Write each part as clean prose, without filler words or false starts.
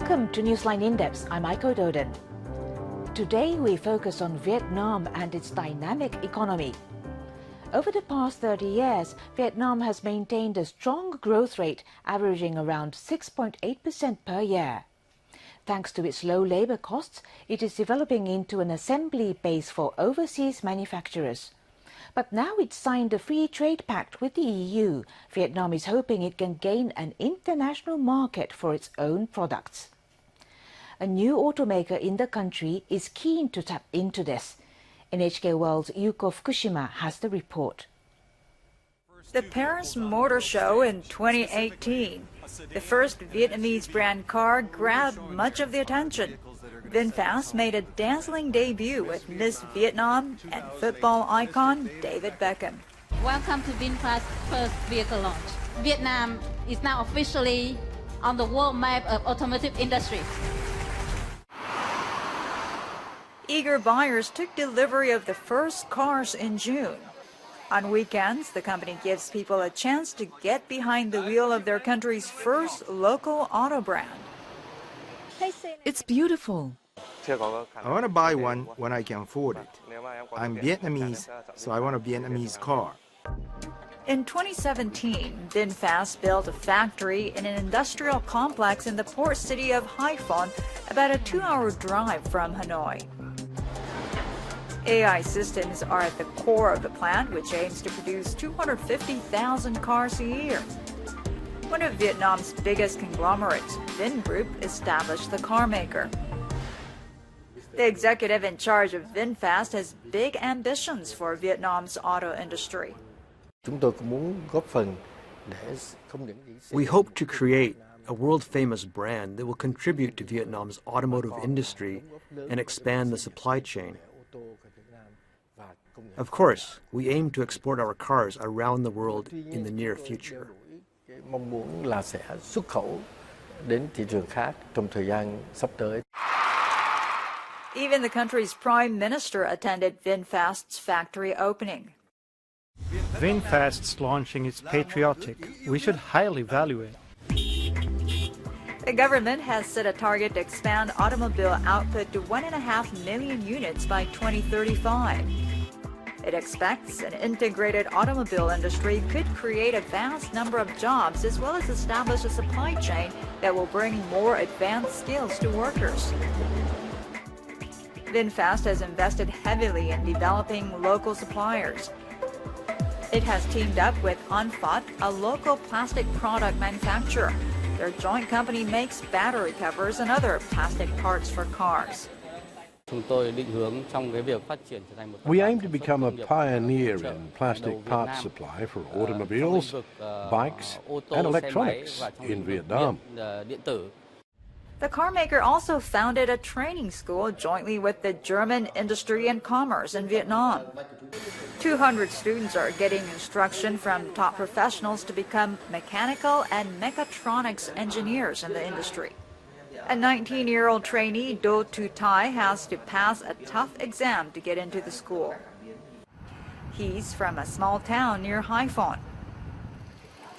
Welcome to Newsline In-Depth. I'm Aiko Doden. Today we focus on Vietnam and its dynamic economy. Over the past 30 years, Vietnam has maintained a strong growth rate averaging around 6.8% per year. Thanks to its low labor costs, it is developing into an assembly base for overseas manufacturers. But now it's signed a free trade pact with the EU. Vietnam is hoping it can gain an international market for its own products. A new automaker in the country is keen to tap into this. NHK World's Yuko Fukushima has the report. The Paris Motor Show in 2018. The first Vietnamese brand car grabbed much of the attention. VinFast made a dazzling debut with Miss Vietnam and football icon David Beckham. Welcome to VinFast's first vehicle launch. Vietnam is now officially on the world map of automotive industry. Eager buyers took delivery of the first cars in June. On weekends, the company gives people a chance to get behind the wheel of their country's first local auto brand. It's beautiful. I want to buy one when I can afford it. I'm Vietnamese, so I want a Vietnamese car. In 2017, VinFast built a factory in an industrial complex in the port city of Haiphong, about a 2-hour drive from Hanoi. AI systems are at the core of the plant, which aims to produce 250,000 cars a year. One of Vietnam's biggest conglomerates, Vingroup, established the car maker. The executive in charge of VinFast has big ambitions for Vietnam's auto industry. We hope to create a world-famous brand that will contribute to Vietnam's automotive industry and expand the supply chain. Of course, we aim to export our cars around the world in the near future. Even the country's prime minister attended VinFast's factory opening. VinFast's launching is patriotic. We should highly value it. The government has set a target to expand automobile output to 1.5 million units by 2035. It expects an integrated automobile industry could create a vast number of jobs as well as establish a supply chain that will bring more advanced skills to workers. VinFast has invested heavily in developing local suppliers. It has teamed up with Anphat, a local plastic product manufacturer. Their joint company makes battery covers and other plastic parts for cars. We aim to become a pioneer in plastic parts supply for automobiles, bikes and electronics in Vietnam. The car maker also founded a training school jointly with the German Industry and Commerce in Vietnam. 200 students are getting instruction from top professionals to become mechanical and mechatronics engineers in the industry. A 19-year-old trainee, Do Tu Tai, has to pass a tough exam to get into the school. He's from a small town near Haiphong.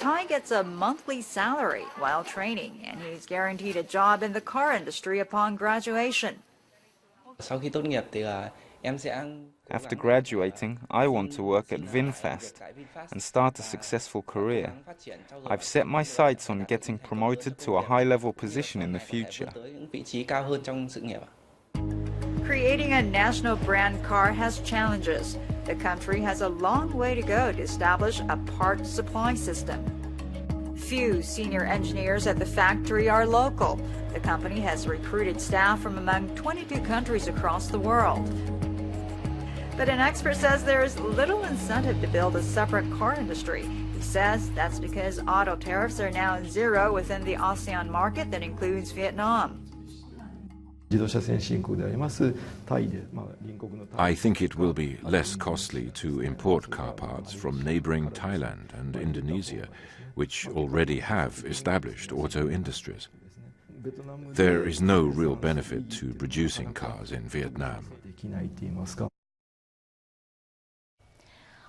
Tai gets a monthly salary while training, and he's guaranteed a job in the car industry upon graduation. After graduating, I want to work at VinFast and start a successful career. I've set my sights on getting promoted to a high-level position in the future. Creating a national brand car has challenges. The country has a long way to go to establish a parts supply system. Few senior engineers at the factory are local. The company has recruited staff from among 22 countries across the world. But an expert says there is little incentive to build a separate car industry. He says that's because auto tariffs are now zero within the ASEAN market that includes Vietnam. I think it will be less costly to import car parts from neighboring Thailand and Indonesia, which already have established auto industries. There is no real benefit to producing cars in Vietnam.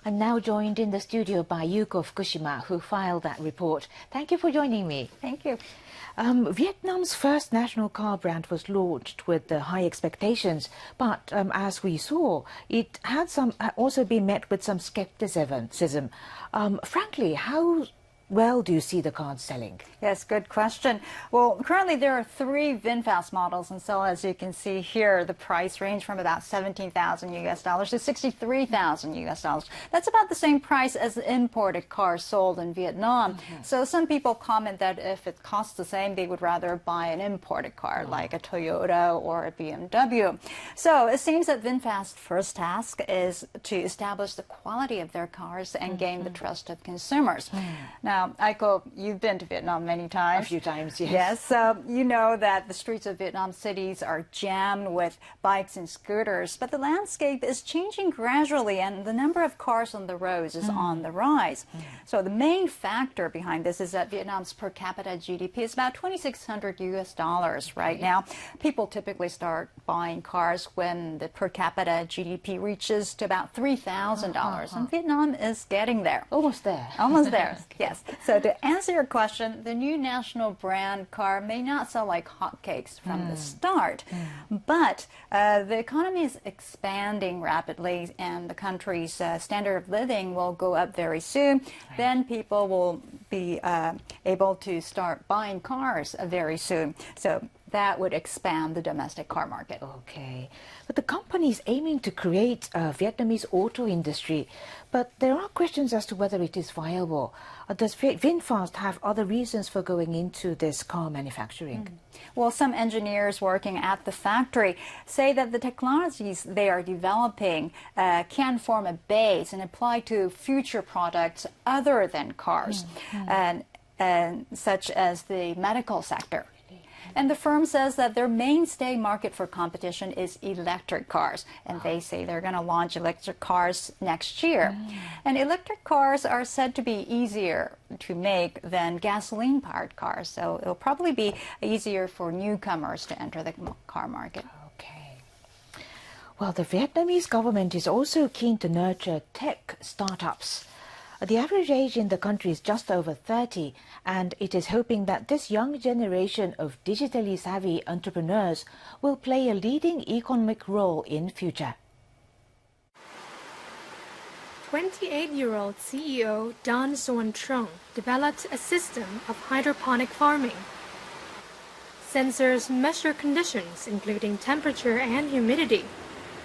I'm now joined in the studio by Yuko Fukushima, who filed that report. Thank you for joining me. Thank you. Vietnam's first national car brand was launched with high expectations, but as we saw, it had also been met with some skepticism. Frankly, how well do you see the cars selling? Yes, good question. Well, currently there are 3 VinFast models, and so as you can see here, the price range from about $17,000 to $63,000. That's about the same price as the imported cars sold in Vietnam. So some people comment that if it costs the same, they would rather buy an imported car like a Toyota or a BMW. So it seems that VinFast's first task is to establish the quality of their cars and gain the trust of consumers. Now, Aiko, you've been to Vietnam many times. A few times, yes. Yes, so you know that the streets of Vietnam cities are jammed with bikes and scooters, but the landscape is changing gradually and the number of cars on the roads is on the rise. So the main factor behind this is that Vietnam's per capita GDP is about $2,600 right now. People typically start buying cars when the per capita GDP reaches to about $3,000, and Vietnam is getting there. Almost there. Almost there, yes. So to answer your question, the new national brand car may not sell like hotcakes from the start, but the economy is expanding rapidly and the country's standard of living will go up very soon. Then people will be able to start buying cars very soon. So that would expand the domestic car market. Okay. But the company is aiming to create a Vietnamese auto industry. But there are questions as to whether it is viable. Does VinFast have other reasons for going into this car manufacturing? Well, some engineers working at the factory say that the technologies they are developing can form a base and apply to future products other than cars, and such as the medical sector. And the firm says that their mainstay market for competition is electric cars. And they say they're going to launch electric cars next year. And electric cars are said to be easier to make than gasoline-powered cars. So it'll probably be easier for newcomers to enter the car market. Okay. Well, the Vietnamese government is also keen to nurture tech startups. The average age in the country is just over 30, and it is hoping that this young generation of digitally savvy entrepreneurs will play a leading economic role in future. 28-year-old CEO Don Xuan Trung developed a system of hydroponic farming. Sensors measure conditions, including temperature and humidity.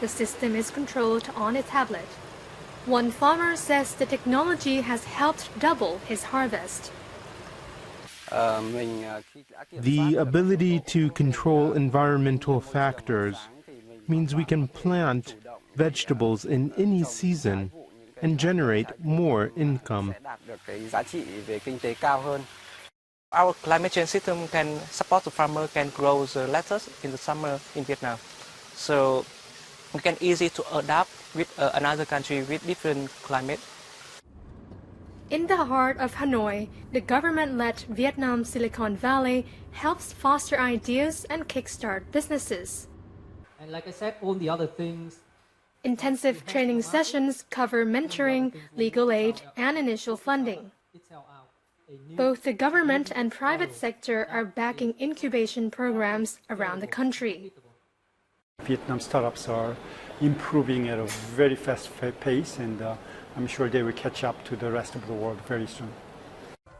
The system is controlled on a tablet. One farmer says the technology has helped double his harvest. The ability to control environmental factors means we can plant vegetables in any season and generate more income. Our climate change system can support the farmer can grow the lettuce in the summer in Vietnam. So we can easy to adapt with another country with different climate. In the heart of Hanoi, the government-led Vietnam Silicon Valley helps foster ideas and kickstart businesses. And like I said, all the other things. Intensive training sessions cover mentoring, legal aid, and initial funding. Both the government and private sector are backing incubation programs around the country. Vietnam startups are improving at a very fast pace, and I'm sure they will catch up to the rest of the world very soon.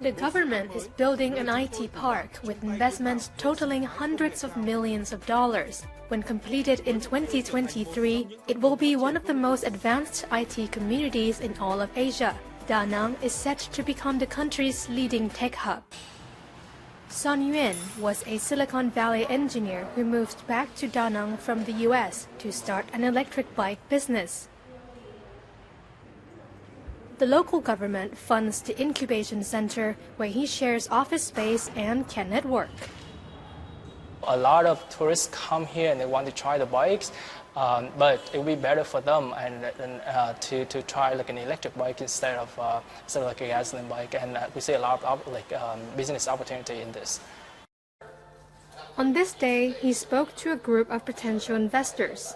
The government is building an IT park with investments totaling hundreds of millions of dollars. When completed in 2023, it will be one of the most advanced IT communities in all of Asia. Da Nang is set to become the country's leading tech hub. Son Yuan was a Silicon Valley engineer who moved back to Da Nang from the US to start an electric bike business. The local government funds the incubation center where he shares office space and can network. A lot of tourists come here and they want to try the bikes, but it will be better for them to try like an electric bike instead of like a gasoline bike, and we see a lot of business opportunity in this. On this day, he spoke to a group of potential investors.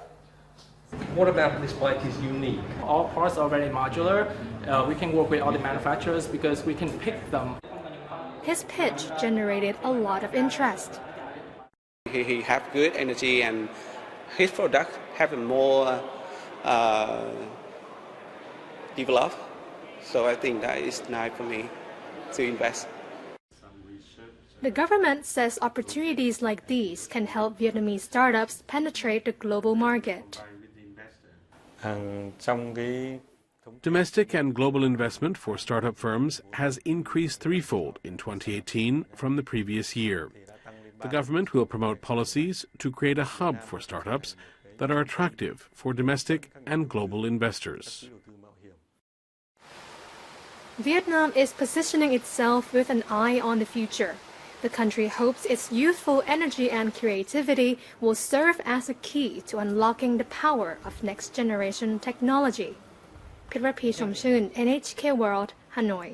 What about this bike is unique? All parts are very modular. We can work with other manufacturers because we can pick them. His pitch generated a lot of interest. He have good energy and his product have more developed. So I think that is nice for me to invest. The government says opportunities like these can help Vietnamese startups penetrate the global market. Domestic and global investment for startup firms has increased threefold in 2018 from the previous year. The government will promote policies to create a hub for startups that are attractive for domestic and global investors. Vietnam is positioning itself with an eye on the future. The country hopes its youthful energy and creativity will serve as a key to unlocking the power of next-generation technology. พิรพีชมชื่น NHK World Hanoi.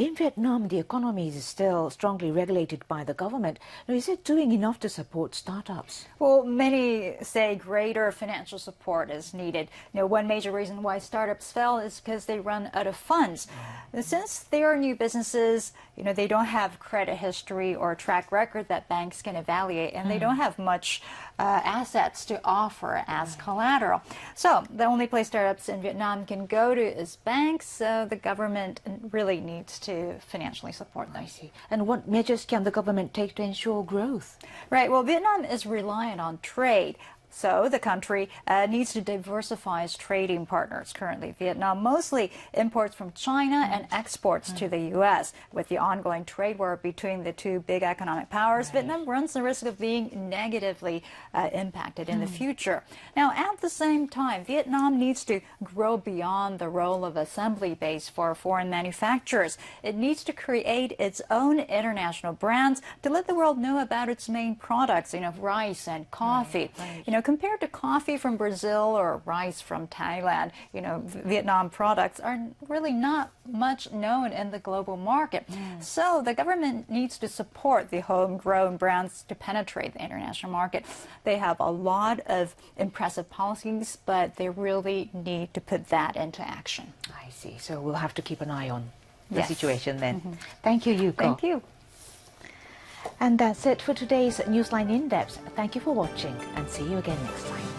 In Vietnam, the economy is still strongly regulated by the government. Now, is it doing enough to support startups? Well, many say greater financial support is needed. One major reason why startups fail is because they run out of funds. Since they are new businesses, they don't have credit history or track record that banks can evaluate, and they don't have much assets to offer as collateral. So the only place startups in Vietnam can go to is banks. So the government really needs to financially support them. I see. And what measures can the government take to ensure growth? Right. Well, Vietnam is reliant on trade. So the country needs to diversify its trading partners. Currently, Vietnam mostly imports from China and exports to the U.S. With the ongoing trade war between the two big economic powers, Vietnam runs the risk of being negatively impacted in the future. Now, at the same time, Vietnam needs to grow beyond the role of assembly base for foreign manufacturers. It needs to create its own international brands to let the world know about its main products, rice and coffee. Compared to coffee from Brazil or rice from Thailand, Vietnam products are really not much known in the global market. So the government needs to support the homegrown brands to penetrate the international market. They have a lot of impressive policies, but they really need to put that into action. I see. So we'll have to keep an eye on the Yes. situation then. Thank you, Yuko. Thank you. And that's it for today's Newsline In-Depth. Thank you for watching and see you again next time.